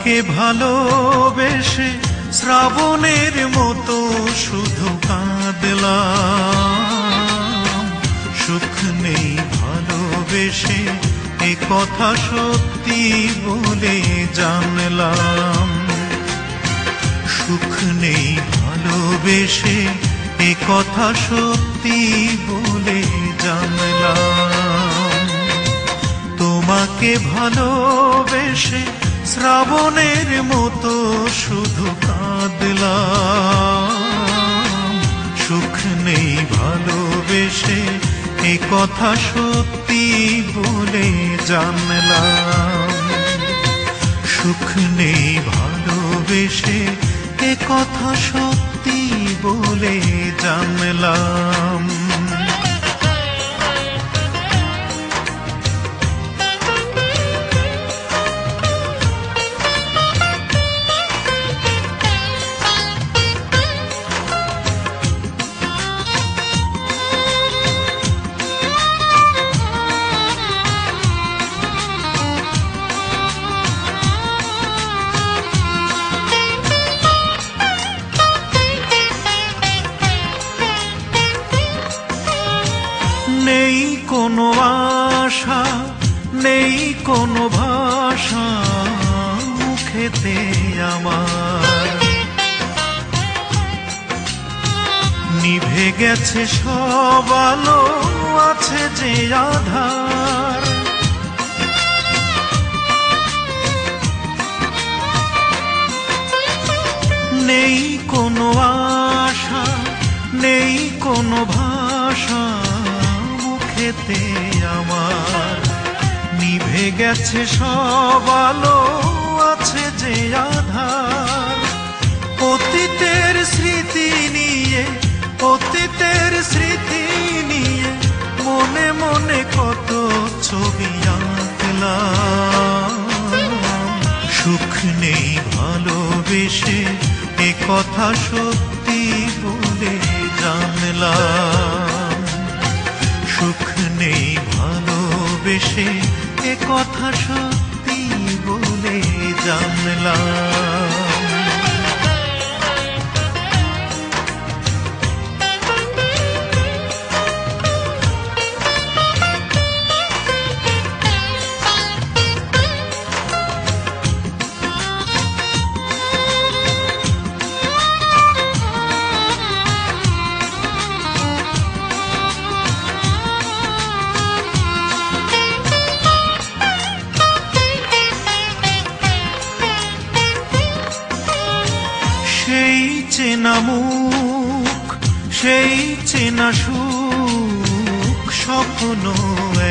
তোমাকে ভালোবেসে শ্রাবণের মতো শুধু কাঁদলাম। সুখ নেই ভালোবেসে এ কথা সত্যি বলে জানলাম। সুখ নেই ভালোবেসে এ কথা সত্যি বলে জানলাম। তোমাকে ভালোবেসে শ্রাবণের মতো শুধু কাঁদলাম। সুখ নেই ভালোবেসে এ কথা সত্যি বলে জানলাম। সুখ নেই ভালোবেসে এ কথা সত্যি বলে জানলাম। নেই কোনো আশা, নেই কোনো ভাষা মুখেতে আমার। নিভে গেছে সব আলো, আছে যে আধার। নেই কোনো আশা, নেই কোনো ভাষা মুখেতে আমার। নিভে গেছে সব আলো, আছে যে আধার। অতীতের স্মৃতি নিয়ে, অতীতের স্মৃতি নিয়ে মনে মনে কত ছবি আঁকলাম। সুখ নেই ভালোবেসে এ কথা সত্যি বলে জানলাম। সুখ নেই ভালোবেসে এ কথা সত্যি বলে জানলাম। সেই চেনা মুখ, সেই চেনা সুখ স্বপ্ন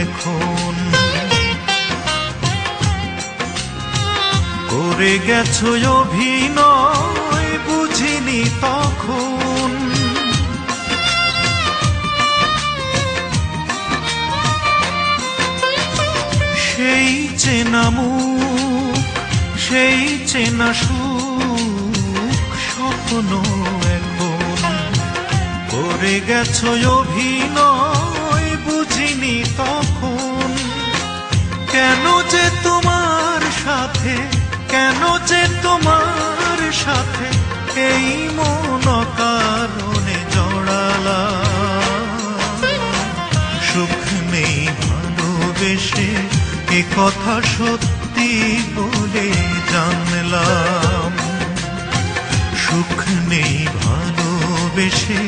এখন। করে গেছো অভিনয় বুঝিনি তখন। সেই চেনা মুখ, সেই চেনা সুখ স্বপ্ন এখন। করে গেছো অভিনয় বুঝিনি তখন। কেন যে তোমার সাথে, কেন যে তোমার সাথে এই মন কারণে জড়ালাম। সুখ নেই ভালোবেসে এ কথা সত্যি বলে জানলাম। সুখ নেই ভালোবেসে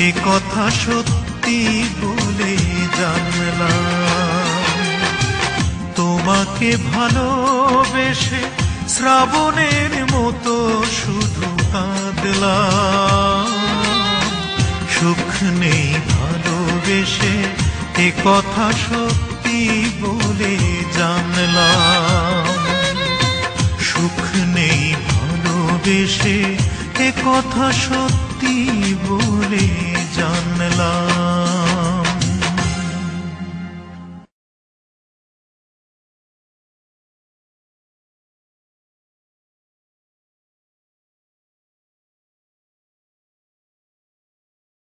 এ কথা সত্যি বলে জানলাম। তোমাকে ভালোবেসে শ্রাবণের মতো শুধু কাঁদলাম। সুখ নেই ভালোবেসে এ কথা সত্যি বলে জানলাম। সুখ নেই ভালোবেসে এ কথা সত্যি বলে জানলাম।